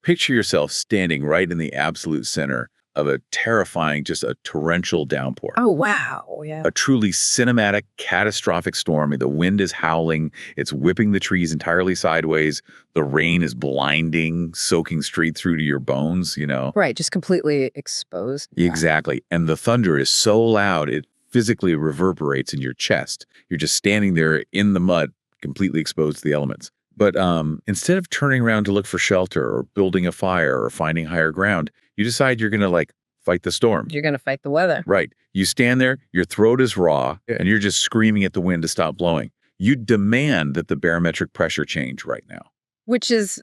Picture yourself standing right in the absolute center of a terrifying, just a torrential downpour. Oh, wow. Yeah. A truly cinematic, catastrophic storm. The wind is howling. It's whipping the trees entirely sideways. The rain is blinding, soaking straight through to your bones, Right. Just completely exposed. Yeah. Exactly. And the thunder is so loud, it physically reverberates in your chest. You're just standing there in the mud, completely exposed to the elements. But instead of turning around to look for shelter or building a fire or finding higher ground, you decide you're going to fight the storm. You're going to fight the weather. Right. You stand there, your throat is raw, and you're just screaming at the wind to stop blowing. You demand that the barometric pressure change right now. Which is,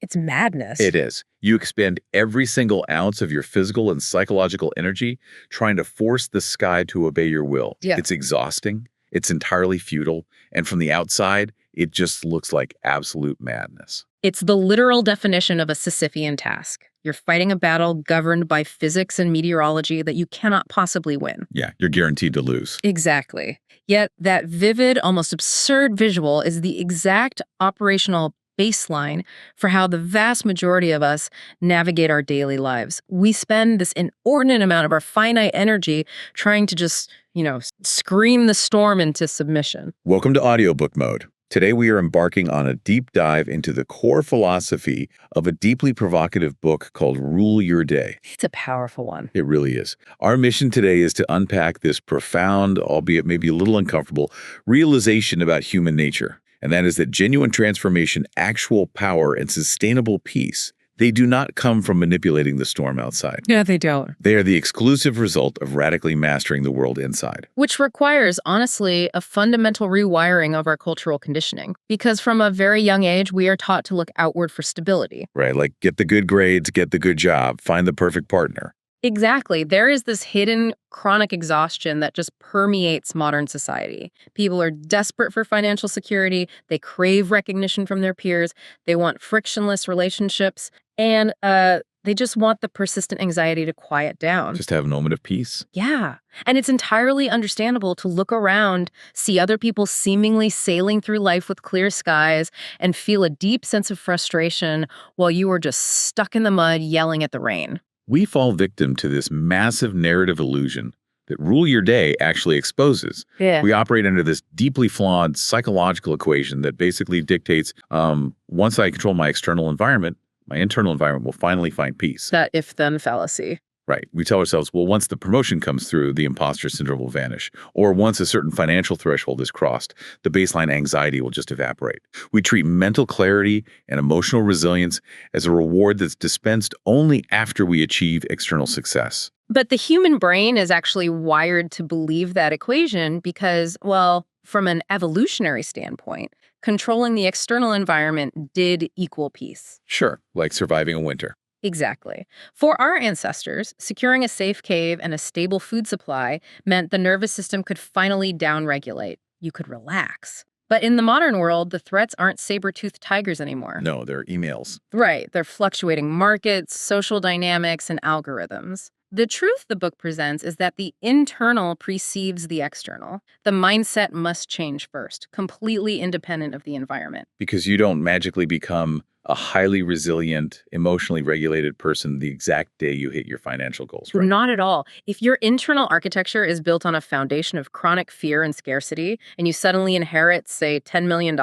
it's madness. It is. You expend every single ounce of your physical and psychological energy trying to force the sky to obey your will. Yeah. It's exhausting. It's entirely futile. And from the outside, it just looks like absolute madness. It's the literal definition of a Sisyphean task. You're fighting a battle governed by physics and meteorology that you cannot possibly win. Yeah, you're guaranteed to lose. Exactly. Yet that vivid, almost absurd visual is the exact operational baseline for how the vast majority of us navigate our daily lives. We spend this inordinate amount of our finite energy trying to just, scream the storm into submission. Welcome to audiobook mode. Today we are embarking on a deep dive into the core philosophy of a deeply provocative book called Rule Your Day. It's a powerful one. It really is. Our mission today is to unpack this profound, albeit maybe a little uncomfortable, realization about human nature. And that is that genuine transformation, actual power, and sustainable peace, they do not come from manipulating the storm outside. Yeah, they don't. They are the exclusive result of radically mastering the world inside. Which requires, honestly, a fundamental rewiring of our cultural conditioning. Because from a very young age, we are taught to look outward for stability. Right, like get the good grades, get the good job, find the perfect partner. Exactly. There is this hidden chronic exhaustion that just permeates modern society. People are desperate for financial security. They crave recognition from their peers. They want frictionless relationships. And they just want the persistent anxiety to quiet down. Just have a moment of peace. Yeah. And it's entirely understandable to look around, see other people seemingly sailing through life with clear skies, and feel a deep sense of frustration while you are just stuck in the mud yelling at the rain. We fall victim to this massive narrative illusion that Rule Your Day actually exposes. Yeah. We operate under this deeply flawed psychological equation that basically dictates, once I control my external environment, my internal environment will finally find peace. That if-then fallacy. Right. We tell ourselves, well, once the promotion comes through, the imposter syndrome will vanish. Or once a certain financial threshold is crossed, the baseline anxiety will just evaporate. We treat mental clarity and emotional resilience as a reward that's dispensed only after we achieve external success. But the human brain is actually wired to believe that equation because, well, from an evolutionary standpoint, controlling the external environment did equal peace. Sure, like surviving a winter. Exactly. For our ancestors, securing a safe cave and a stable food supply meant the nervous system could finally downregulate. You could relax. But in the modern world, the threats aren't saber-toothed tigers anymore. No, they're emails. Right. They're fluctuating markets, social dynamics, and algorithms. The truth the book presents is that the internal precedes the external. The mindset must change first, completely independent of the environment. Because you don't magically become a highly resilient, emotionally regulated person the exact day you hit your financial goals, right? Not at all. If your internal architecture is built on a foundation of chronic fear and scarcity, and you suddenly inherit, say, $10 million,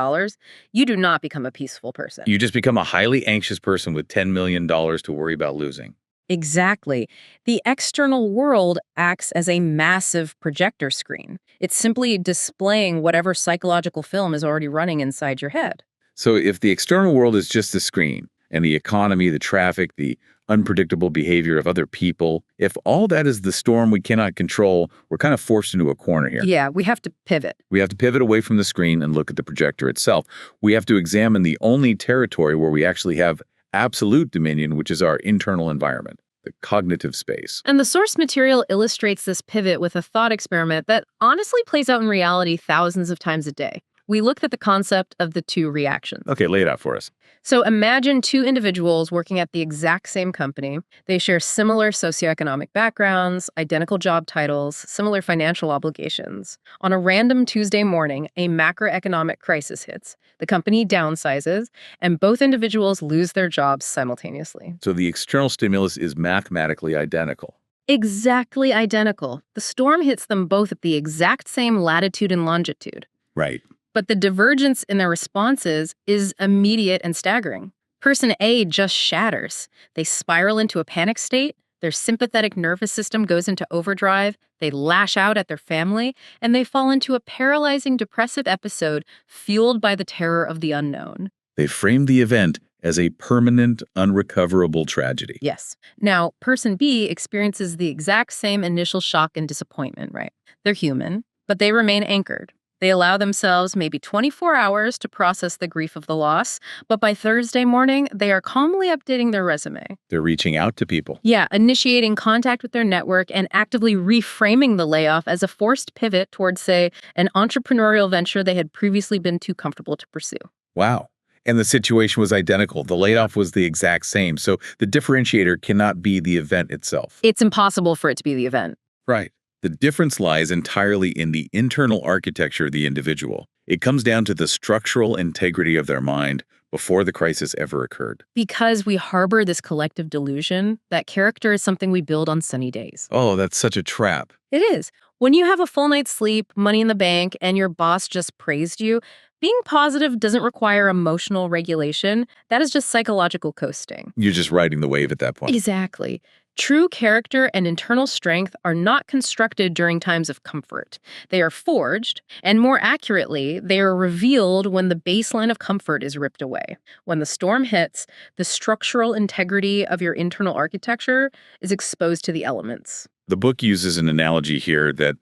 you do not become a peaceful person. You just become a highly anxious person with $10 million to worry about losing. Exactly. The external world acts as a massive projector screen. It's simply displaying whatever psychological film is already running inside your head. So if the external world is just the screen, and the economy, the traffic, the unpredictable behavior of other people, if all that is the storm we cannot control, we're kind of forced into a corner here. Yeah, we have to pivot. We have to pivot away from the screen and look at the projector itself. We have to examine the only territory where we actually have absolute dominion, which is our internal environment, the cognitive space. And the source material illustrates this pivot with a thought experiment that honestly plays out in reality thousands of times a day. We looked at the concept of the two reactions. Okay, lay it out for us. So imagine two individuals working at the exact same company. They share similar socioeconomic backgrounds, identical job titles, similar financial obligations. On a random Tuesday morning, a macroeconomic crisis hits. The company downsizes, and both individuals lose their jobs simultaneously. So the external stimulus is mathematically identical. Exactly identical. The storm hits them both at the exact same latitude and longitude. Right. But the divergence in their responses is immediate and staggering. Person A just shatters. They spiral into a panic state, their sympathetic nervous system goes into overdrive, they lash out at their family, and they fall into a paralyzing depressive episode fueled by the terror of the unknown. They framed the event as a permanent, unrecoverable tragedy. Yes. Now, person B experiences the exact same initial shock and disappointment, right? They're human, but they remain anchored. They allow themselves maybe 24 hours to process the grief of the loss, but by Thursday morning, they are calmly updating their resume. They're reaching out to people. Yeah, initiating contact with their network and actively reframing the layoff as a forced pivot towards, say, an entrepreneurial venture they had previously been too comfortable to pursue. Wow. And the situation was identical. The layoff was the exact same. So the differentiator cannot be the event itself. It's impossible for it to be the event. Right. The difference lies entirely in the internal architecture of the individual. It comes down to the structural integrity of their mind before the crisis ever occurred. Because we harbor this collective delusion that character is something we build on sunny days. Oh, that's such a trap. It is. When you have a full night's sleep, money in the bank, and your boss just praised you, being positive doesn't require emotional regulation. That is just psychological coasting. You're just riding the wave at that point. Exactly. True character and internal strength are not constructed during times of comfort. They are forged, and more accurately, they are revealed when the baseline of comfort is ripped away. When the storm hits, the structural integrity of your internal architecture is exposed to the elements. The book uses an analogy here that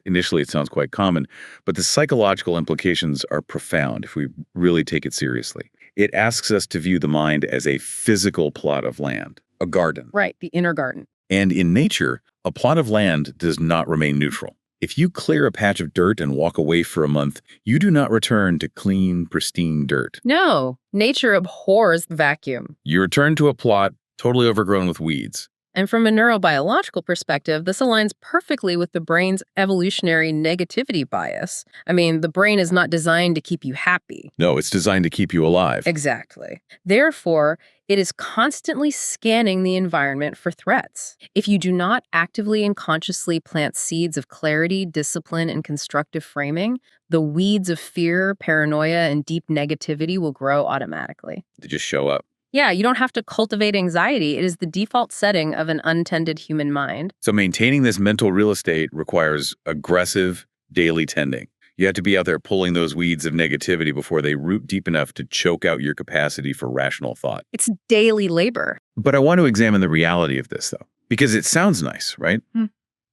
initially it sounds quite common, but the psychological implications are profound if we really take it seriously. It asks us to view the mind as a physical plot of land, a garden. Right, the inner garden. And in nature, a plot of land does not remain neutral. If you clear a patch of dirt and walk away for a month, you do not return to clean, pristine dirt. No, nature abhors the vacuum. You return to a plot totally overgrown with weeds. And from a neurobiological perspective, this aligns perfectly with the brain's evolutionary negativity bias. I mean, the brain is not designed to keep you happy. No, it's designed to keep you alive. Exactly. Therefore, it is constantly scanning the environment for threats. If you do not actively and consciously plant seeds of clarity, discipline, and constructive framing, the weeds of fear, paranoia, and deep negativity will grow automatically. They just show up. Yeah, you don't have to cultivate anxiety. It is the default setting of an untended human mind. So maintaining this mental real estate requires aggressive daily tending. You have to be out there pulling those weeds of negativity before they root deep enough to choke out your capacity for rational thought. It's daily labor. But I want to examine the reality of this, though, because it sounds nice, right?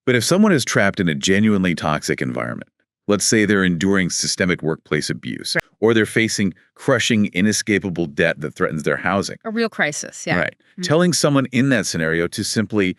But if someone is trapped in a genuinely toxic environment, let's say they're enduring systemic workplace abuse, or they're facing crushing, inescapable debt that threatens their housing. A real crisis, yeah. Right. Telling someone in that scenario to simply,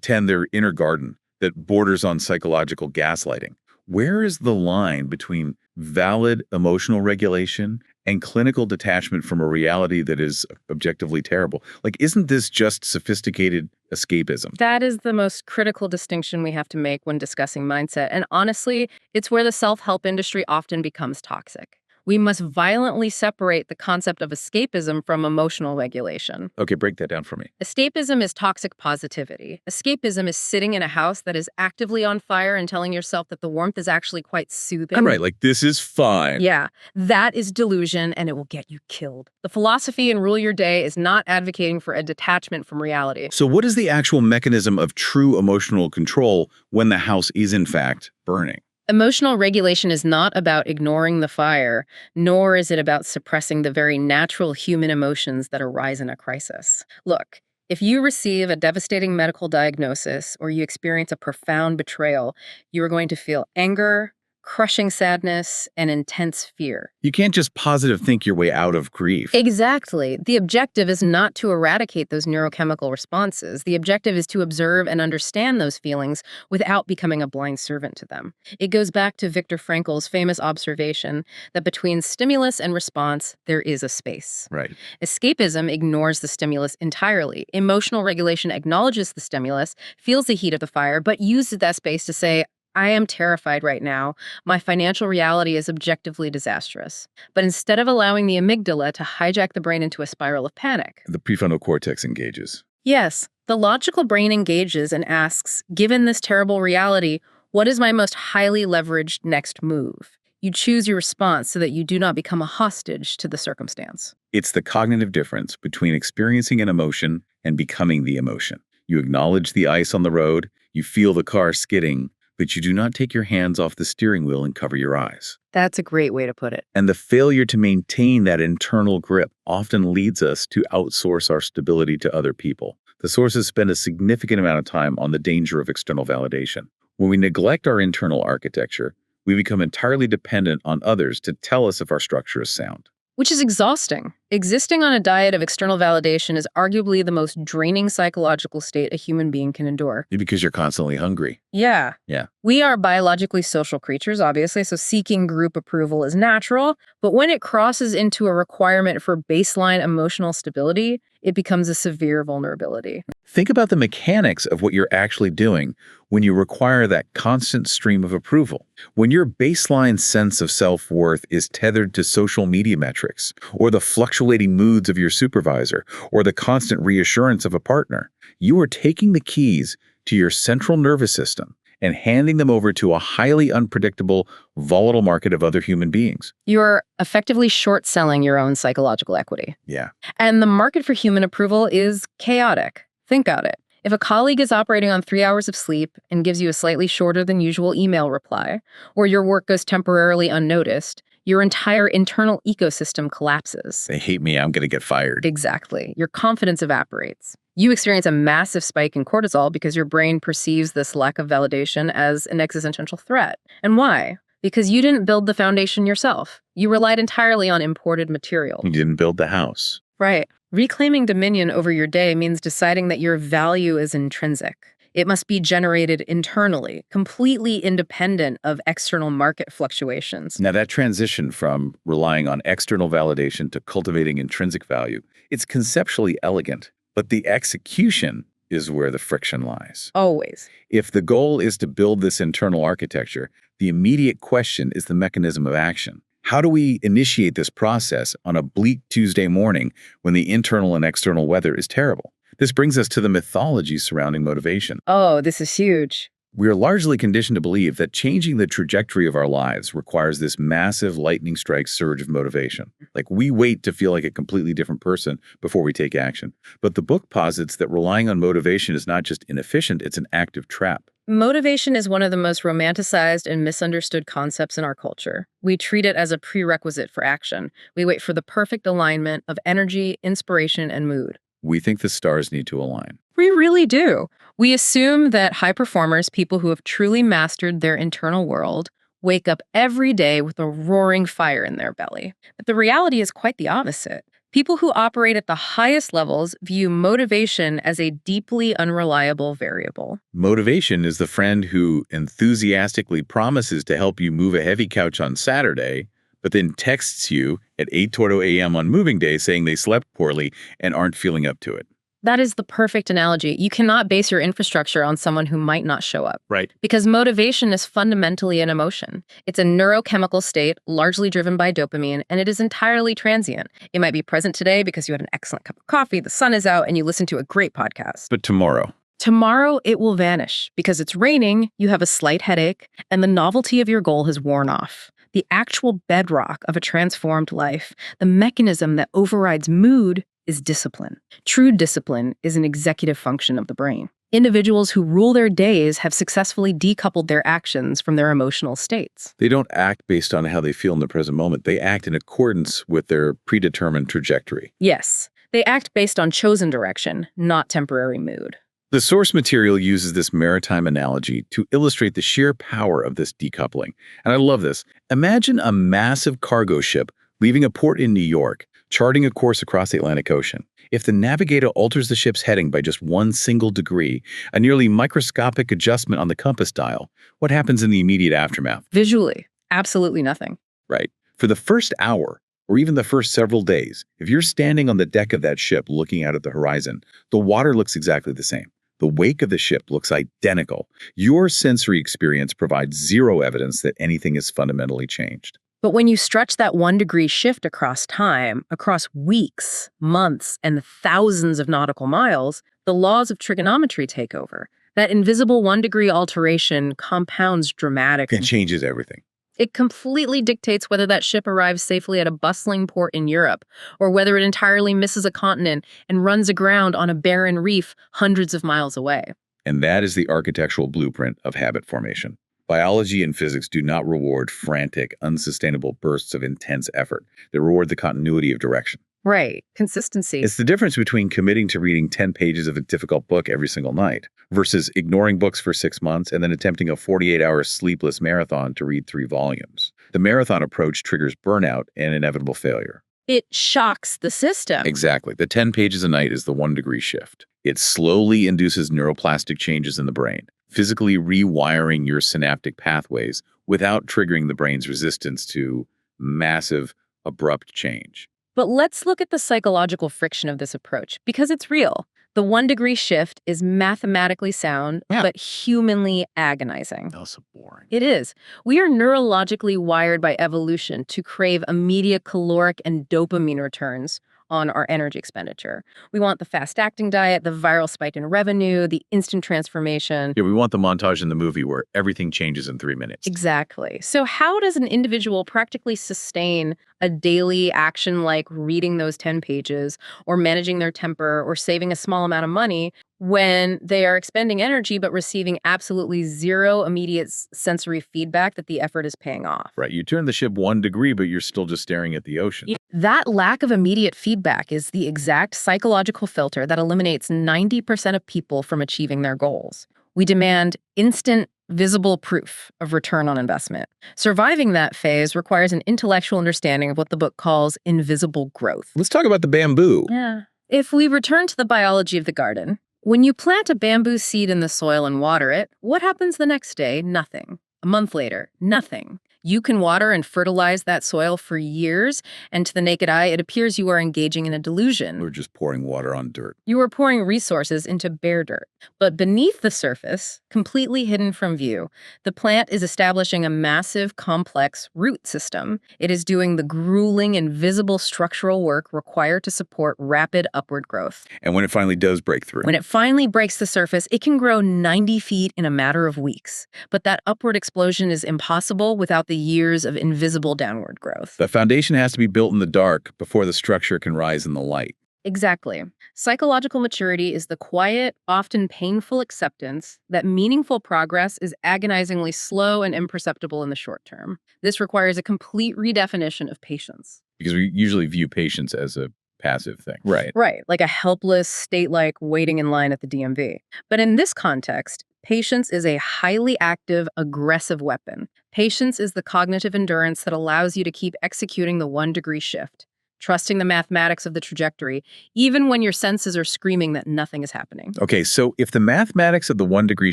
tend their inner garden that borders on psychological gaslighting. Where is the line between valid emotional regulation and clinical detachment from a reality that is objectively terrible? Like, isn't this just sophisticated escapism? That is the most critical distinction we have to make when discussing mindset. And honestly, it's where the self-help industry often becomes toxic. We must violently separate the concept of escapism from emotional regulation. Okay, break that down for me. Escapism is toxic positivity. Escapism is sitting in a house that is actively on fire and telling yourself that the warmth is actually quite soothing. Right, like this is fine. Yeah, that is delusion and it will get you killed. The philosophy in Rule Your Day is not advocating for a detachment from reality. So what is the actual mechanism of true emotional control when the house is in fact burning? Emotional regulation is not about ignoring the fire, nor is it about suppressing the very natural human emotions that arise in a crisis. Look, if you receive a devastating medical diagnosis or you experience a profound betrayal, you are going to feel anger, crushing sadness, and intense fear. You can't just positive think your way out of grief. Exactly. The objective is not to eradicate those neurochemical responses. The objective is to observe and understand those feelings without becoming a blind servant to them. It goes back to Viktor Frankl's famous observation that between stimulus and response, there is a space. Right. Escapism ignores the stimulus entirely. Emotional regulation acknowledges the stimulus, feels the heat of the fire, but uses that space to say, I am terrified right now. My financial reality is objectively disastrous. But instead of allowing the amygdala to hijack the brain into a spiral of panic, The prefrontal cortex engages. yes, the logical brain engages and asks, given this terrible reality, what is my most highly leveraged next move? You choose your response so that you do not become a hostage to the circumstance. It's the cognitive difference between experiencing an emotion and becoming the emotion. You acknowledge the ice on the road, you feel the car skidding, but you do not take your hands off the steering wheel and cover your eyes. That's a great way to put it. And the failure to maintain that internal grip often leads us to outsource our stability to other people. The sources spend a significant amount of time on the danger of external validation. When we neglect our internal architecture, we become entirely dependent on others to tell us if our structure is sound. Which is exhausting. Existing on a diet of external validation is arguably the most draining psychological state a human being can endure. Because you're constantly hungry. Yeah. Yeah. We are biologically social creatures, obviously, so seeking group approval is natural. But when it crosses into a requirement for baseline emotional stability, it becomes a severe vulnerability. Think about the mechanics of what you're actually doing when you require that constant stream of approval. When your baseline sense of self-worth is tethered to social media metrics, or the fluctuating moods of your supervisor, or the constant reassurance of a partner, you are taking the keys to your central nervous system and handing them over to a highly unpredictable, volatile market of other human beings. You're effectively short-selling your own psychological equity. Yeah. And the market for human approval is chaotic. Think about it. If a colleague is operating on 3 hours of sleep and gives you a slightly shorter than usual email reply, or your work goes temporarily unnoticed, your entire internal ecosystem collapses. They hate me, I'm going to get fired. Exactly. Your confidence evaporates. You experience a massive spike in cortisol because your brain perceives this lack of validation as an existential threat. And why? Because you didn't build the foundation yourself. You relied entirely on imported material. You didn't build the house. Right. Reclaiming dominion over your day means deciding that your value is intrinsic. It must be generated internally, completely independent of external market fluctuations. Now, that transition from relying on external validation to cultivating intrinsic value, it's conceptually elegant, but the execution is where the friction lies. Always. If the goal is to build this internal architecture, the immediate question is the mechanism of action. How do we initiate this process on a bleak Tuesday morning when the internal and external weather is terrible? This brings us to the mythology surrounding motivation. Oh, this is huge. We are largely conditioned to believe that changing the trajectory of our lives requires this massive lightning strike surge of motivation. Like we wait to feel like a completely different person before we take action. But the book posits that relying on motivation is not just inefficient, it's an active trap. Motivation is one of the most romanticized and misunderstood concepts in our culture. We treat it as a prerequisite for action. We wait for the perfect alignment of energy, inspiration, and mood. We think the stars need to align. We really do. We assume that high performers, people who have truly mastered their internal world, wake up every day with a roaring fire in their belly. But the reality is quite the opposite. People who operate at the highest levels view motivation as a deeply unreliable variable. Motivation is the friend who enthusiastically promises to help you move a heavy couch on Saturday, but then texts you at 8:20 a.m. on moving day saying they slept poorly and aren't feeling up to it. That is the perfect analogy. You cannot base your infrastructure on someone who might not show up. Right. Because motivation is fundamentally an emotion. It's a neurochemical state largely driven by dopamine, and it is entirely transient. It might be present today because you had an excellent cup of coffee, the sun is out, and you listen to a great podcast. But tomorrow. Tomorrow, it will vanish. Because it's raining, you have a slight headache, and the novelty of your goal has worn off. The actual bedrock of a transformed life, the mechanism that overrides mood, is discipline. True discipline is an executive function of the brain. Individuals who rule their days have successfully decoupled their actions from their emotional states. They don't act based on how they feel in the present moment. They act in accordance with their predetermined trajectory. Yes, they act based on chosen direction, not temporary mood. The source material uses this maritime analogy to illustrate the sheer power of this decoupling. And I love this. Imagine a massive cargo ship leaving a port in New York, charting a course across the Atlantic Ocean. If the navigator alters the ship's heading by just one single degree, a nearly microscopic adjustment on the compass dial, what happens in the immediate aftermath? Visually, absolutely nothing. Right. For the first hour, or even the first several days, if you're standing on the deck of that ship looking out at the horizon, the water looks exactly the same. The wake of the ship looks identical. Your sensory experience provides zero evidence that anything is fundamentally changed. But when you stretch that 1 degree shift across time, across weeks, months, and thousands of nautical miles, the laws of trigonometry take over. That invisible 1 degree alteration compounds dramatically. It changes everything. It completely dictates whether that ship arrives safely at a bustling port in Europe, or whether it entirely misses a continent and runs aground on a barren reef hundreds of miles away. And that is the architectural blueprint of habit formation. Biology and physics do not reward frantic, unsustainable bursts of intense effort. They reward the continuity of direction. Right. Consistency. It's the difference between committing to reading 10 pages of a difficult book every single night versus ignoring books for 6 months and then attempting a 48-hour sleepless marathon to read 3 volumes. The marathon approach triggers burnout and inevitable failure. It shocks the system. Exactly. The 10 pages a night is the 1 degree shift. It slowly induces neuroplastic changes in the brain, physically rewiring your synaptic pathways without triggering the brain's resistance to massive, abrupt change. But let's look at the psychological friction of this approach, because it's real. The 1 degree shift is mathematically sound, but humanly agonizing. Oh, so boring. It is. We are neurologically wired by evolution to crave immediate caloric and dopamine returns on our energy expenditure. We want the fast-acting diet, the viral spike in revenue, the instant transformation. Yeah, we want the montage in the movie where everything changes in 3 minutes. Exactly. So how does an individual practically sustain a daily action like reading those 10 pages or managing their temper or saving a small amount of money when they are expending energy but receiving absolutely zero immediate sensory feedback that the effort is paying off? Right. You turn the ship 1 degree, but you're still just staring at the ocean. That lack of immediate feedback is the exact psychological filter that eliminates 90% of people from achieving their goals. We demand instant, visible proof of return on investment. Surviving that phase requires an intellectual understanding of what the book calls invisible growth. Let's talk about the bamboo. Yeah. If we return to the biology of the garden, when you plant a bamboo seed in the soil and water it, what happens the next day? Nothing. A month later, nothing. You can water and fertilize that soil for years, and to the naked eye, it appears you are engaging in a delusion. We're just pouring water on dirt. You are pouring resources into bare dirt. But beneath the surface, completely hidden from view, the plant is establishing a massive, complex root system. It is doing the grueling, invisible structural work required to support rapid upward growth. And when it finally does break through? When it finally breaks the surface, it can grow 90 feet in a matter of weeks. But that upward explosion is impossible without the years of invisible downward growth. The foundation has to be built in the dark before the structure can rise in the light. Exactly. Psychological maturity is the quiet, often painful acceptance that meaningful progress is agonizingly slow and imperceptible in the short term. This requires a complete redefinition of patience. Because we usually view patience as a passive thing. Right. Right, like a helpless, state-like waiting in line at the DMV. But in this context, patience is a highly active, aggressive weapon. Patience is the cognitive endurance that allows you to keep executing the 1 degree shift, trusting the mathematics of the trajectory, even when your senses are screaming that nothing is happening. Okay, so if the mathematics of the 1 degree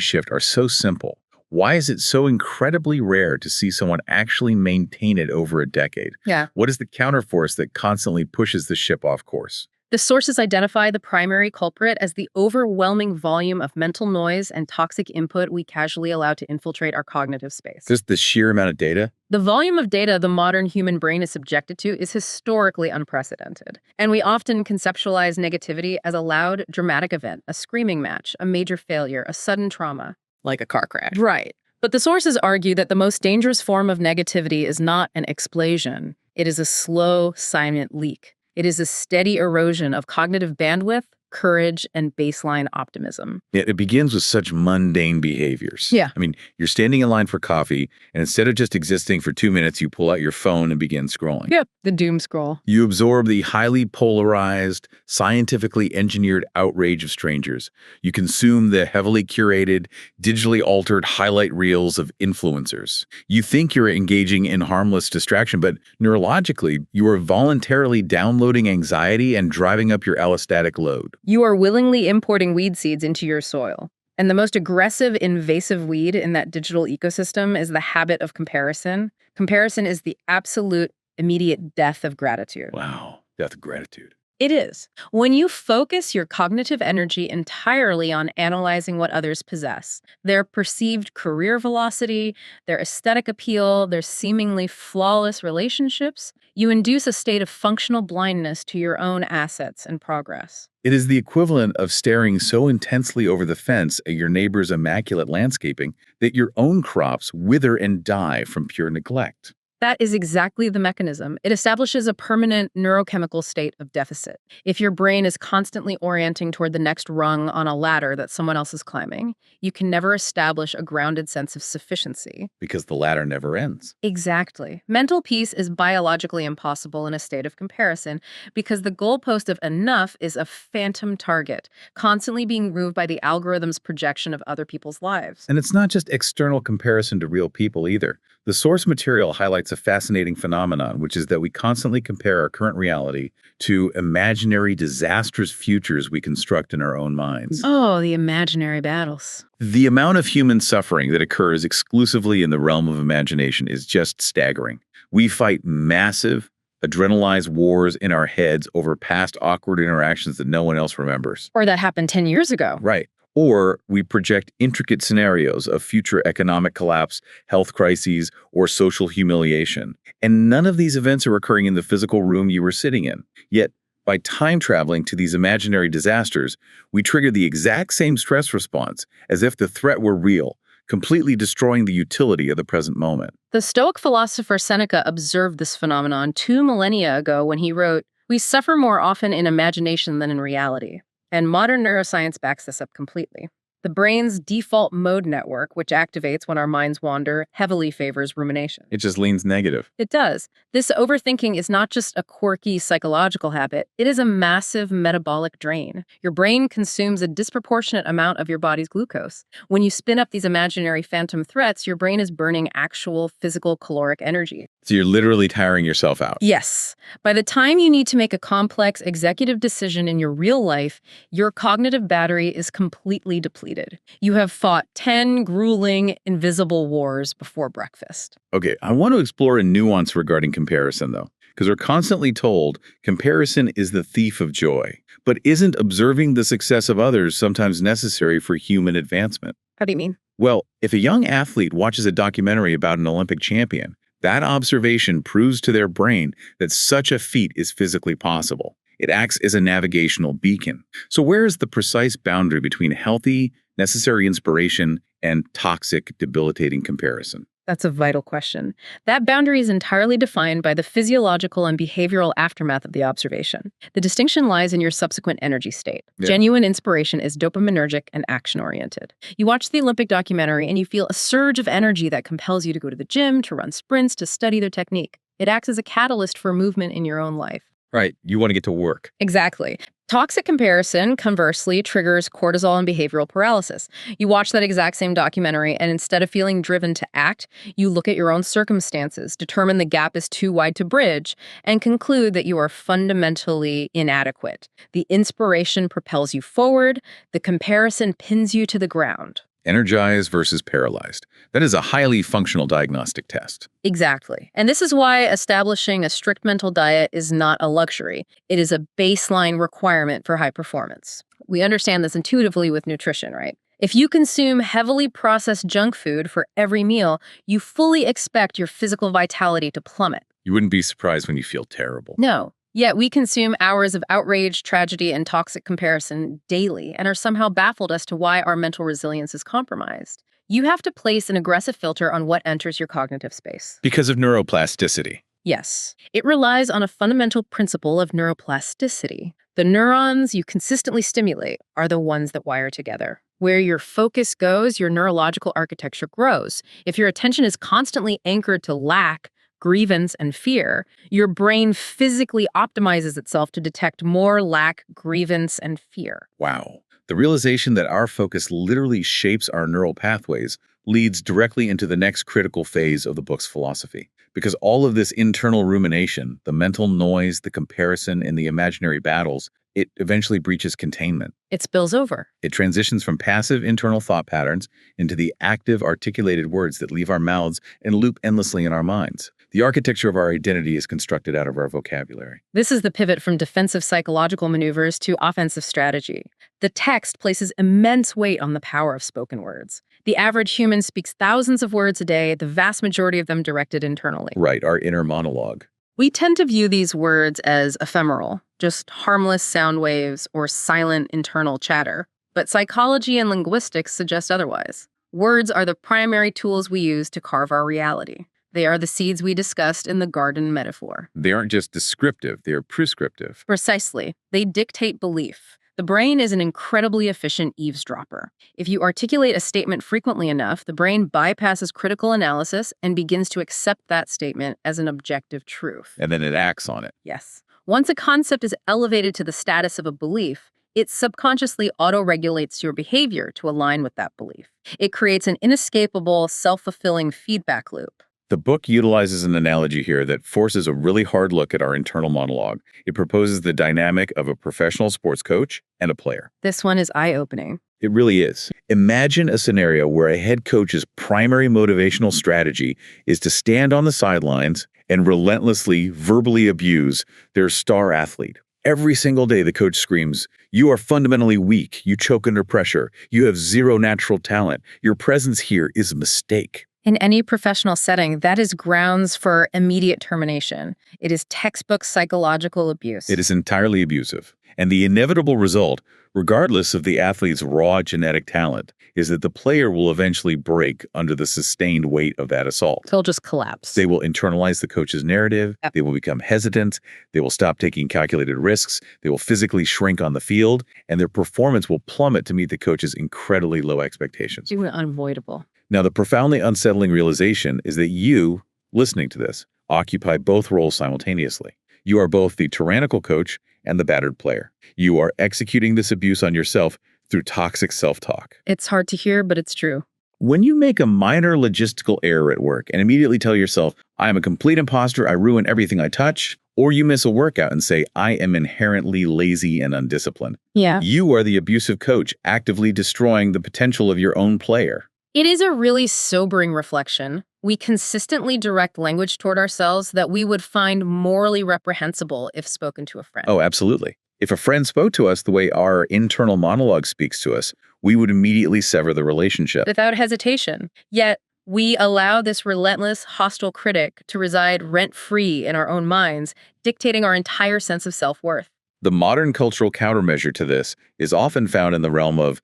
shift are so simple, why is it so incredibly rare to see someone actually maintain it over a decade? Yeah. What is the counterforce that constantly pushes the ship off course? The sources identify the primary culprit as the overwhelming volume of mental noise and toxic input we casually allow to infiltrate our cognitive space. Just the sheer amount of data? The volume of data the modern human brain is subjected to is historically unprecedented. And we often conceptualize negativity as a loud, dramatic event, a screaming match, a major failure, a sudden trauma. Like a car crash. Right. But the sources argue that the most dangerous form of negativity is not an explosion. It is a slow, silent leak. It is a steady erosion of cognitive bandwidth courage, and baseline optimism. It begins with such mundane behaviors. Yeah. I mean, you're standing in line for coffee, and instead of just existing for 2 minutes, you pull out your phone and begin scrolling. Yep, the doom scroll. You absorb the highly polarized, scientifically engineered outrage of strangers. You consume the heavily curated, digitally altered highlight reels of influencers. You think you're engaging in harmless distraction, but neurologically, you are voluntarily downloading anxiety and driving up your allostatic load. You are willingly importing weed seeds into your soil. And the most aggressive, invasive weed in that digital ecosystem is the habit of comparison. Comparison is the absolute, immediate death of gratitude. Wow, death of gratitude. It is. When you focus your cognitive energy entirely on analyzing what others possess, their perceived career velocity, their aesthetic appeal, their seemingly flawless relationships, you induce a state of functional blindness to your own assets and progress. It is the equivalent of staring so intensely over the fence at your neighbor's immaculate landscaping that your own crops wither and die from pure neglect. That is exactly the mechanism. It establishes a permanent neurochemical state of deficit. If your brain is constantly orienting toward the next rung on a ladder that someone else is climbing, you can never establish a grounded sense of sufficiency. Because the ladder never ends. Exactly. Mental peace is biologically impossible in a state of comparison because the goalpost of enough is a phantom target, constantly being moved by the algorithm's projection of other people's lives. And it's not just external comparison to real people either. The source material highlights a fascinating phenomenon, which is that we constantly compare our current reality to imaginary disastrous futures we construct in our own minds. Oh, the imaginary battles. The amount of human suffering that occurs exclusively in the realm of imagination is just staggering. We fight massive, adrenalized wars in our heads over past awkward interactions that no one else remembers. Or that happened 10 years ago. Right. Or we project intricate scenarios of future economic collapse, health crises, or social humiliation. And none of these events are occurring in the physical room you were sitting in. Yet, by time traveling to these imaginary disasters, we trigger the exact same stress response as if the threat were real, completely destroying the utility of the present moment. The Stoic philosopher Seneca observed this phenomenon 2 millennia ago when he wrote, "We suffer more often in imagination than in reality." And modern neuroscience backs this up completely. The brain's default mode network, which activates when our minds wander, heavily favors rumination. It just leans negative. It does. This overthinking is not just a quirky psychological habit, it is a massive metabolic drain. Your brain consumes a disproportionate amount of your body's glucose. When you spin up these imaginary phantom threats, your brain is burning actual physical caloric energy. So you're literally tiring yourself out. Yes. By the time you need to make a complex executive decision in your real life, your cognitive battery is completely depleted. You have fought 10 grueling, invisible wars before breakfast. Okay, I want to explore a nuance regarding comparison, though, because we're constantly told comparison is the thief of joy. But isn't observing the success of others sometimes necessary for human advancement? How do you mean? Well, if a young athlete watches a documentary about an Olympic champion, that observation proves to their brain that such a feat is physically possible. It acts as a navigational beacon. So where is the precise boundary between healthy, necessary inspiration and toxic, debilitating comparison? That's a vital question. That boundary is entirely defined by the physiological and behavioral aftermath of the observation. The distinction lies in your subsequent energy state. Yeah. Genuine inspiration is dopaminergic and action-oriented. You watch the Olympic documentary and you feel a surge of energy that compels you to go to the gym, to run sprints, to study their technique. It acts as a catalyst for movement in your own life. Right, you want to get to work. Exactly. Toxic comparison, conversely, triggers cortisol and behavioral paralysis. You watch that exact same documentary, and instead of feeling driven to act, you look at your own circumstances, determine the gap is too wide to bridge, and conclude that you are fundamentally inadequate. The inspiration propels you forward, the comparison pins you to the ground. Energized versus paralyzed. That is a highly functional diagnostic test. Exactly. And this is why establishing a strict mental diet is not a luxury. It is a baseline requirement for high performance. We understand this intuitively with nutrition, right? If you consume heavily processed junk food for every meal, you fully expect your physical vitality to plummet. You wouldn't be surprised when you feel terrible. No. Yet we consume hours of outrage, tragedy, and toxic comparison daily and are somehow baffled as to why our mental resilience is compromised. You have to place an aggressive filter on what enters your cognitive space. Because of neuroplasticity. Yes. It relies on a fundamental principle of neuroplasticity. The neurons you consistently stimulate are the ones that wire together. Where your focus goes, your neurological architecture grows. If your attention is constantly anchored to lack, grievance, and fear, your brain physically optimizes itself to detect more lack, grievance, and fear. Wow. The realization that our focus literally shapes our neural pathways leads directly into the next critical phase of the book's philosophy. Because all of this internal rumination, the mental noise, the comparison, and the imaginary battles, it eventually breaches containment. It spills over. It transitions from passive internal thought patterns into the active, articulated words that leave our mouths and loop endlessly in our minds. The architecture of our identity is constructed out of our vocabulary. This is the pivot from defensive psychological maneuvers to offensive strategy. The text places immense weight on the power of spoken words. The average human speaks thousands of words a day, the vast majority of them directed internally. Right, our inner monologue. We tend to view these words as ephemeral, just harmless sound waves or silent internal chatter. But psychology and linguistics suggest otherwise. Words are the primary tools we use to carve our reality. They are the seeds we discussed in the garden metaphor. They aren't just descriptive, they are prescriptive. Precisely. They dictate belief. The brain is an incredibly efficient eavesdropper. If you articulate a statement frequently enough, the brain bypasses critical analysis and begins to accept that statement as an objective truth. And then it acts on it. Yes. Once a concept is elevated to the status of a belief, it subconsciously auto-regulates your behavior to align with that belief. It creates an inescapable, self-fulfilling feedback loop. The book utilizes an analogy here that forces a really hard look at our internal monologue. It proposes the dynamic of a professional sports coach and a player. This one is eye-opening. It really is. Imagine a scenario where a head coach's primary motivational strategy is to stand on the sidelines and relentlessly verbally abuse their star athlete. Every single day, the coach screams, "You are fundamentally weak. You choke under pressure. You have zero natural talent. Your presence here is a mistake." In any professional setting, that is grounds for immediate termination. It is textbook psychological abuse. It is entirely abusive. And the inevitable result, regardless of the athlete's raw genetic talent, is that the player will eventually break under the sustained weight of that assault. They'll just collapse. They will internalize the coach's narrative. Yep. They will become hesitant. They will stop taking calculated risks. They will physically shrink on the field, and their performance will plummet to meet the coach's incredibly low expectations. It's unavoidable. Now, the profoundly unsettling realization is that you, listening to this, occupy both roles simultaneously. You are both the tyrannical coach and the battered player. You are executing this abuse on yourself through toxic self-talk. It's hard to hear, but it's true. When you make a minor logistical error at work and immediately tell yourself, "I am a complete imposter, I ruin everything I touch," or you miss a workout and say, "I am inherently lazy and undisciplined," Yeah. you are the abusive coach actively destroying the potential of your own player. It is a really sobering reflection. We consistently direct language toward ourselves that we would find morally reprehensible if spoken to a friend. Oh, absolutely. If a friend spoke to us the way our internal monologue speaks to us, we would immediately sever the relationship. Without hesitation. Yet, we allow this relentless, hostile critic to reside rent-free in our own minds, dictating our entire sense of self-worth. The modern cultural countermeasure to this is often found in the realm of,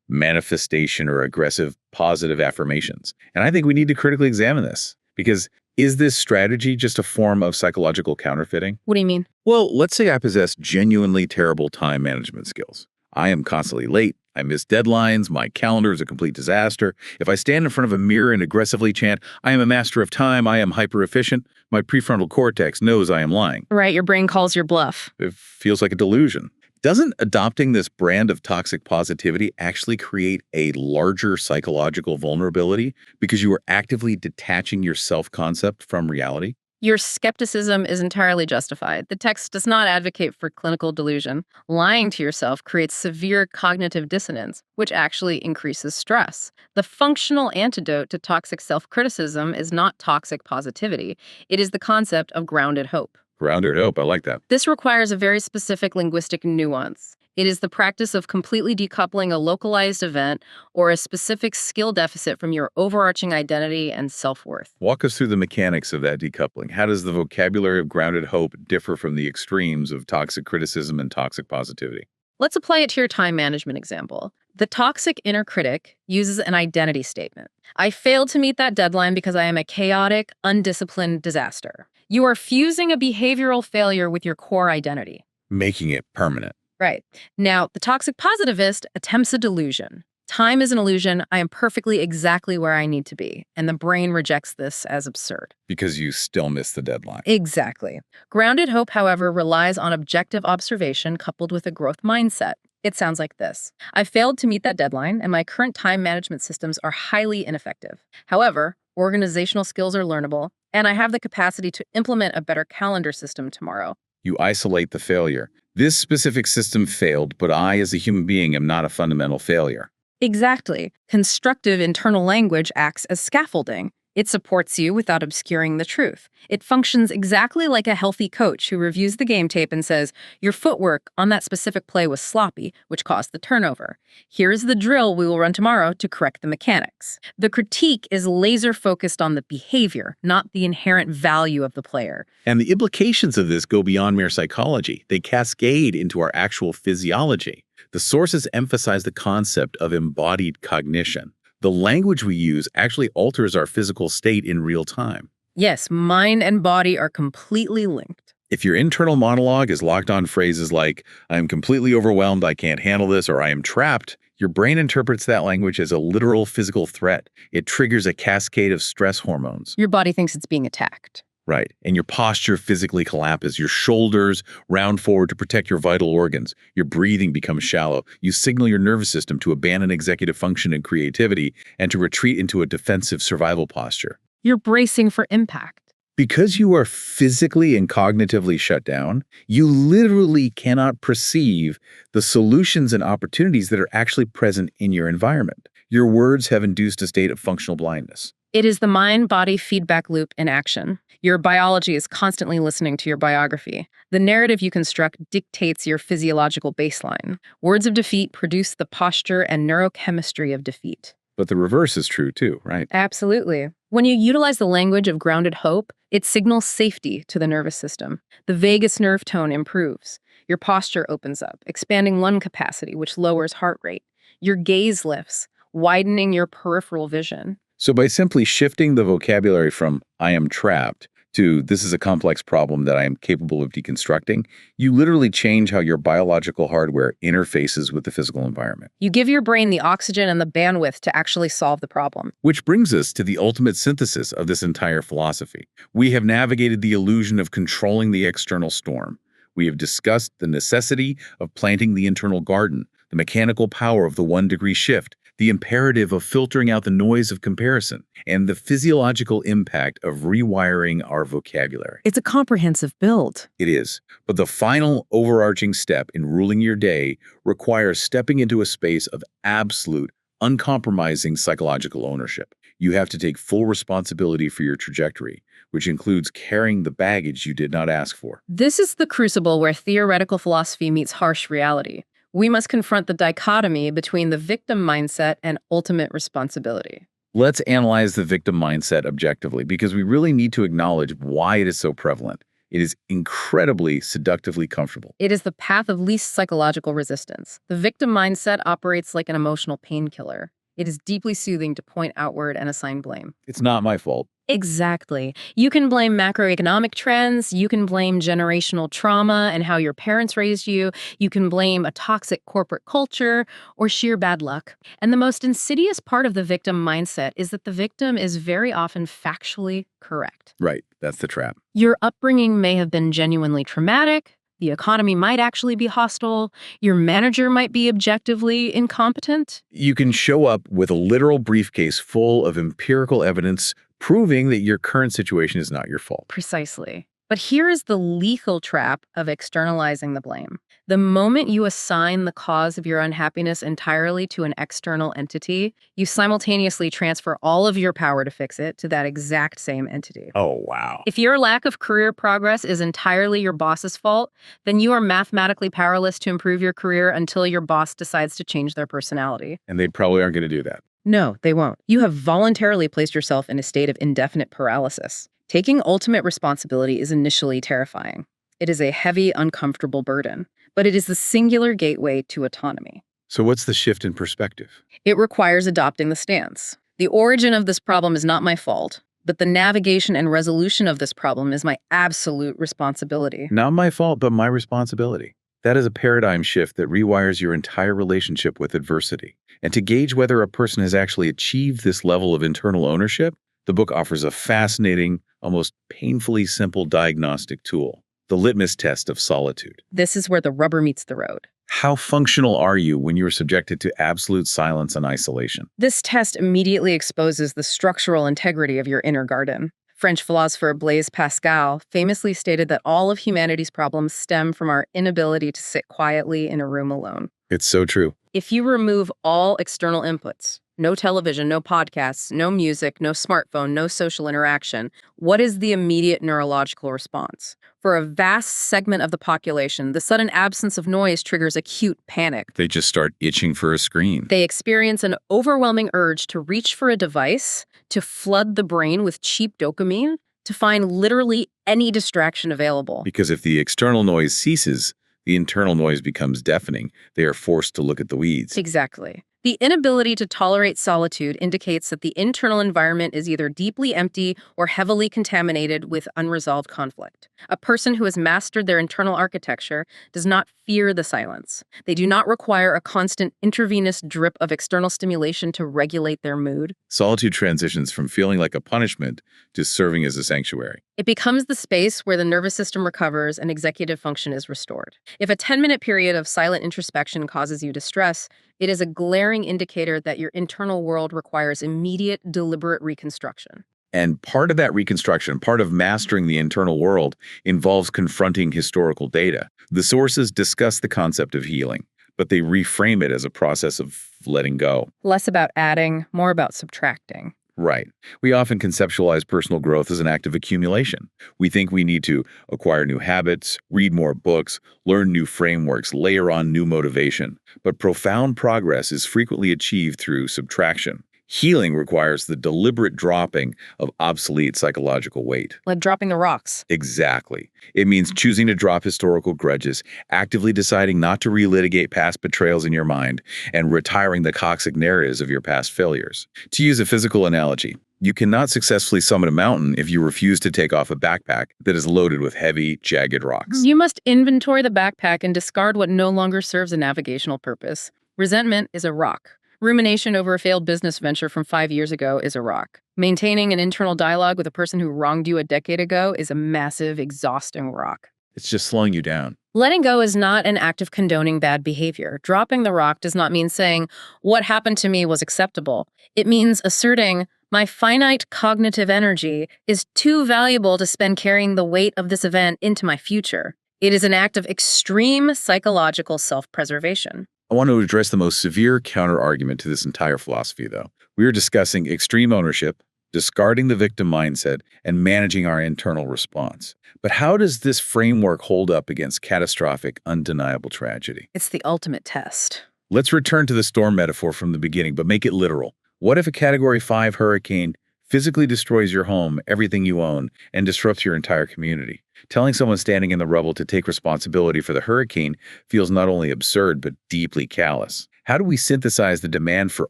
manifestation or aggressive positive affirmations. And I think we need to critically examine this, because is this strategy just a form of psychological counterfeiting? What do you mean? Well, let's say I possess genuinely terrible time management skills. I am constantly late. I miss deadlines. My calendar is a complete disaster. If I stand in front of a mirror and aggressively chant, "I am a master of time. I am hyper efficient," my prefrontal cortex knows I am lying. Right, your brain calls your bluff. It feels like a delusion. Doesn't adopting this brand of toxic positivity actually create a larger psychological vulnerability because you are actively detaching your self-concept from reality? Your skepticism is entirely justified. The text does not advocate for clinical delusion. Lying to yourself creates severe cognitive dissonance, which actually increases stress. The functional antidote to toxic self-criticism is not toxic positivity. It is the concept of grounded hope. Grounded hope, I like that. This requires a very specific linguistic nuance. It is the practice of completely decoupling a localized event or a specific skill deficit from your overarching identity and self-worth. Walk us through the mechanics of that decoupling. How does the vocabulary of grounded hope differ from the extremes of toxic criticism and toxic positivity? Let's apply it to your time management example. The toxic inner critic uses an identity statement. I failed to meet that deadline because I am a chaotic, undisciplined disaster. You are fusing a behavioral failure with your core identity. making it permanent. Right. Now, the toxic positivist attempts a delusion. Time is an illusion. I am perfectly exactly where I need to be. And the brain rejects this as absurd. Because you still miss the deadline. Exactly. Grounded hope, however, relies on objective observation coupled with a growth mindset. It sounds like this. I failed to meet that deadline, and my current time management systems are highly ineffective. However, organizational skills are learnable, and I have the capacity to implement a better calendar system tomorrow. You isolate the failure. This specific system failed, but I, as a human being, am not a fundamental failure. Exactly. Constructive internal language acts as scaffolding. It supports you without obscuring the truth. It functions exactly like a healthy coach who reviews the game tape and says, your footwork on that specific play was sloppy, which caused the turnover. Here's the drill we will run tomorrow to correct the mechanics. The critique is laser focused on the behavior, not the inherent value of the player. And the implications of this go beyond mere psychology. They cascade into our actual physiology. The sources emphasize the concept of embodied cognition. The language we use actually alters our physical state in real time. Yes, mind and body are completely linked. If your internal monologue is locked on phrases like, I'm completely overwhelmed, I can't handle this, or I am trapped, your brain interprets that language as a literal physical threat. It triggers a cascade of stress hormones. Your body thinks it's being attacked. Right. And your posture physically collapses. Your shoulders round forward to protect your vital organs. Your breathing becomes shallow. You signal your nervous system to abandon executive function and creativity and to retreat into a defensive survival posture. You're bracing for impact. Because you are physically and cognitively shut down, you literally cannot perceive the solutions and opportunities that are actually present in your environment. Your words have induced a state of functional blindness. It is the mind-body feedback loop in action. Your biology is constantly listening to your biography. The narrative you construct dictates your physiological baseline. Words of defeat produce the posture and neurochemistry of defeat. But the reverse is true too, right? Absolutely. When you utilize the language of grounded hope, it signals safety to the nervous system. The vagus nerve tone improves. Your posture opens up, expanding lung capacity, which lowers heart rate. Your gaze lifts, widening your peripheral vision. So by simply shifting the vocabulary from I am trapped to this is a complex problem that I am capable of deconstructing, you literally change how your biological hardware interfaces with the physical environment. You give your brain the oxygen and the bandwidth to actually solve the problem. Which brings us to the ultimate synthesis of this entire philosophy. We have navigated the illusion of controlling the external storm. We have discussed the necessity of planting the internal garden, the mechanical power of the 1-degree shift, the imperative of filtering out the noise of comparison, and the physiological impact of rewiring our vocabulary. It's a comprehensive build. It is. But the final overarching step in ruling your day requires stepping into a space of absolute, uncompromising psychological ownership. You have to take full responsibility for your trajectory, which includes carrying the baggage you did not ask for. This is the crucible where theoretical philosophy meets harsh reality. We must confront the dichotomy between the victim mindset and ultimate responsibility. Let's analyze the victim mindset objectively, because we really need to acknowledge why it is so prevalent. It is incredibly seductively comfortable. It is the path of least psychological resistance. The victim mindset operates like an emotional painkiller. It is deeply soothing to point outward and assign blame. It's not my fault. Exactly. You can blame macroeconomic trends, you can blame generational trauma and how your parents raised you, you can blame a toxic corporate culture, or sheer bad luck. And the most insidious part of the victim mindset is that the victim is very often factually correct. Right, that's the trap. Your upbringing may have been genuinely traumatic, the economy might actually be hostile, your manager might be objectively incompetent. You can show up with a literal briefcase full of empirical evidence proving that your current situation is not your fault. Precisely. But here is the lethal trap of externalizing the blame. The moment you assign the cause of your unhappiness entirely to an external entity, you simultaneously transfer all of your power to fix it to that exact same entity. Oh, wow. If your lack of career progress is entirely your boss's fault, then you are mathematically powerless to improve your career until your boss decides to change their personality. And they probably aren't going to do that. No, they won't. You have voluntarily placed yourself in a state of indefinite paralysis. Taking ultimate responsibility is initially terrifying. It is a heavy, uncomfortable burden, but it is the singular gateway to autonomy. So what's the shift in perspective? It requires adopting the stance. The origin of this problem is not my fault. but the navigation and resolution of this problem is my absolute responsibility. Not my fault, but my responsibility. That is a paradigm shift that rewires your entire relationship with adversity. And to gauge whether a person has actually achieved this level of internal ownership, the book offers a fascinating, almost painfully simple diagnostic tool, the litmus test of solitude. This is where the rubber meets the road. How functional are you when you are subjected to absolute silence and isolation? This test immediately exposes the structural integrity of your inner garden. French philosopher Blaise Pascal famously stated that all of humanity's problems stem from our inability to sit quietly in a room alone. It's so true. If you remove all external inputs, no television, no podcasts, no music, no smartphone, no social interaction, what is the immediate neurological response? For a vast segment of the population, the sudden absence of noise triggers acute panic. They just start itching for a screen. They experience an overwhelming urge to reach for a device, to flood the brain with cheap dopamine, to find literally any distraction available. Because if the external noise ceases, the internal noise becomes deafening. They are forced to look at the weeds. Exactly. The inability to tolerate solitude indicates that the internal environment is either deeply empty or heavily contaminated with unresolved conflict. A person who has mastered their internal architecture does not fear the silence. They do not require a constant intravenous drip of external stimulation to regulate their mood. Solitude transitions from feeling like a punishment to serving as a sanctuary. It becomes the space where the nervous system recovers and executive function is restored. If a 10-minute period of silent introspection causes you distress, it is a glaring indicator that your internal world requires immediate, deliberate reconstruction. And part of that reconstruction, part of mastering the internal world, involves confronting historical data. The sources discuss the concept of healing, but they reframe it as a process of letting go. Less about adding, more about subtracting. Right. We often conceptualize personal growth as an act of accumulation. We think we need to acquire new habits, read more books, learn new frameworks, layer on new motivation. But profound progress is frequently achieved through subtraction. Healing requires the deliberate dropping of obsolete psychological weight. Like dropping the rocks. Exactly. It means choosing to drop historical grudges, actively deciding not to relitigate past betrayals in your mind, and retiring the toxic narratives of your past failures. To use a physical analogy, you cannot successfully summit a mountain if you refuse to take off a backpack that is loaded with heavy, jagged rocks. You must inventory the backpack and discard what no longer serves a navigational purpose. Resentment is a rock. Rumination over a failed business venture from 5 years ago is a rock. Maintaining an internal dialogue with a person who wronged you a decade ago is a massive, exhausting rock. It's just slowing you down. Letting go is not an act of condoning bad behavior. Dropping the rock does not mean saying, what happened to me was acceptable. It means asserting, my finite cognitive energy is too valuable to spend carrying the weight of this event into my future. It is an act of extreme psychological self-preservation. I want to address the most severe counter-argument to this entire philosophy, though. We are discussing extreme ownership, discarding the victim mindset, and managing our internal response. But how does this framework hold up against catastrophic, undeniable tragedy? It's the ultimate test. Let's return to the storm metaphor from the beginning, but make it literal. What if a Category 5 hurricane physically destroys your home, everything you own, and disrupts your entire community? Telling someone standing in the rubble to take responsibility for the hurricane feels not only absurd, but deeply callous. How do we synthesize the demand for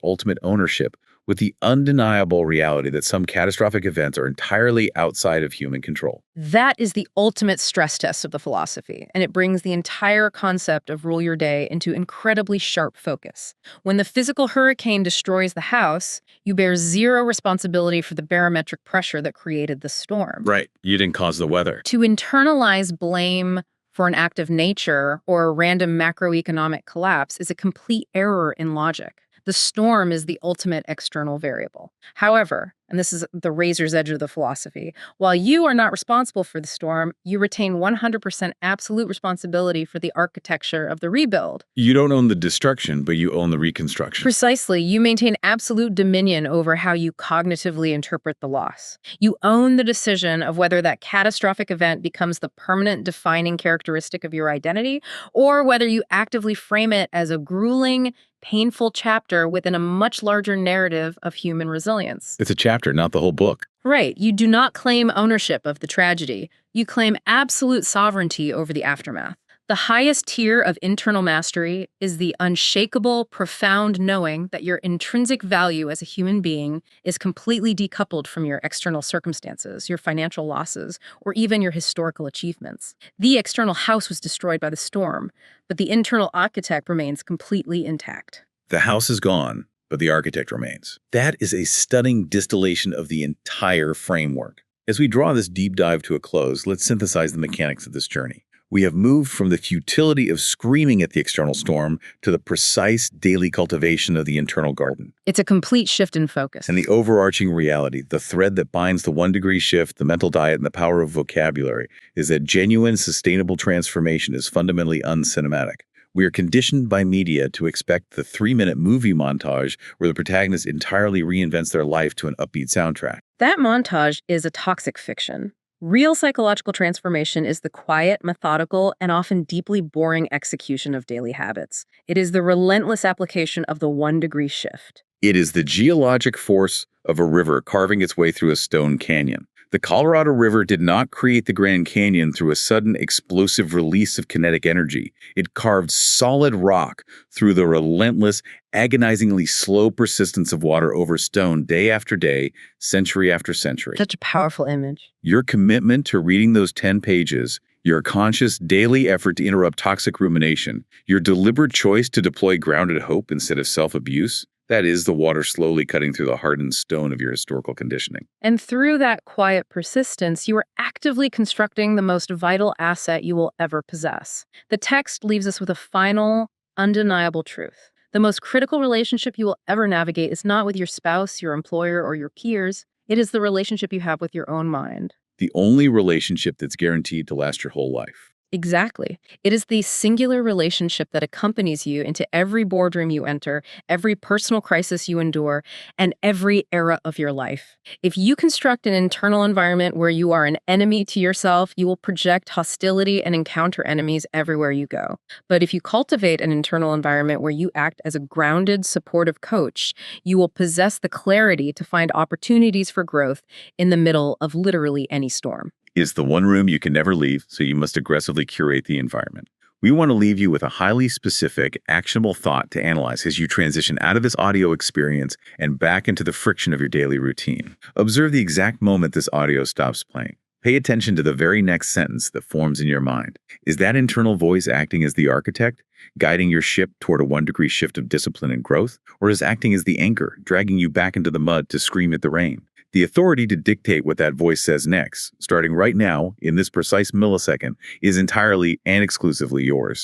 ultimate ownership with the undeniable reality that some catastrophic events are entirely outside of human control? That is the ultimate stress test of the philosophy, and it brings the entire concept of rule your day into incredibly sharp focus. When the physical hurricane destroys the house, you bear zero responsibility for the barometric pressure that created the storm. Right. You didn't cause the weather. To internalize blame for an act of nature or a random macroeconomic collapse is a complete error in logic. The storm is the ultimate external variable. However, and this is the razor's edge of the philosophy, while you are not responsible for the storm, you retain 100% absolute responsibility for the architecture of the rebuild. You don't own the destruction, but you own the reconstruction. Precisely, you maintain absolute dominion over how you cognitively interpret the loss. You own the decision of whether that catastrophic event becomes the permanent defining characteristic of your identity, or whether you actively frame it as a grueling, painful chapter within a much larger narrative of human resilience. It's a chapter, not the whole book. Right. You do not claim ownership of the tragedy. You claim absolute sovereignty over the aftermath. The highest tier of internal mastery is the unshakable, profound knowing that your intrinsic value as a human being is completely decoupled from your external circumstances, your financial losses, or even your historical achievements. The external house was destroyed by the storm, but the internal architect remains completely intact. The house is gone, but the architect remains. That is a stunning distillation of the entire framework. As we draw this deep dive to a close, let's synthesize the mechanics of this journey. We have moved from the futility of screaming at the external storm to the precise daily cultivation of the internal garden. It's a complete shift in focus. And the overarching reality, the thread that binds the 1-degree shift, the mental diet, and the power of vocabulary, is that genuine, sustainable transformation is fundamentally uncinematic. We are conditioned by media to expect the 3-minute movie montage where the protagonist entirely reinvents their life to an upbeat soundtrack. That montage is a toxic fiction. Real psychological transformation is the quiet, methodical, and often deeply boring execution of daily habits. It is the relentless application of the 1-degree shift. It is the geologic force of a river carving its way through a stone canyon. The Colorado River did not create the Grand Canyon through a sudden explosive release of kinetic energy. It carved solid rock through the relentless, agonizingly slow persistence of water over stone day after day, century after century. Such a powerful image. Your commitment to reading those 10 pages, your conscious daily effort to interrupt toxic rumination, your deliberate choice to deploy grounded hope instead of self-abuse, that is the water slowly cutting through the hardened stone of your historical conditioning. And through that quiet persistence, you are actively constructing the most vital asset you will ever possess. The text leaves us with a final, undeniable truth. The most critical relationship you will ever navigate is not with your spouse, your employer, or your peers. It is the relationship you have with your own mind. The only relationship that's guaranteed to last your whole life. Exactly. It is the singular relationship that accompanies you into every boardroom you enter, every personal crisis you endure, and every era of your life. If you construct an internal environment where you are an enemy to yourself, you will project hostility and encounter enemies everywhere you go. But if you cultivate an internal environment where you act as a grounded, supportive coach, you will possess the clarity to find opportunities for growth in the middle of literally any storm. Is the one room you can never leave, so you must aggressively curate the environment. We want to leave you with a highly specific, actionable thought to analyze as you transition out of this audio experience and back into the friction of your daily routine. Observe the exact moment this audio stops playing. Pay attention to the very next sentence that forms in your mind. Is that internal voice acting as the architect, guiding your ship toward a 1-degree shift of discipline and growth, or is acting as the anchor, dragging you back into the mud to scream at the rain? The authority to dictate what that voice says next, starting right now, in this precise millisecond, is entirely and exclusively yours.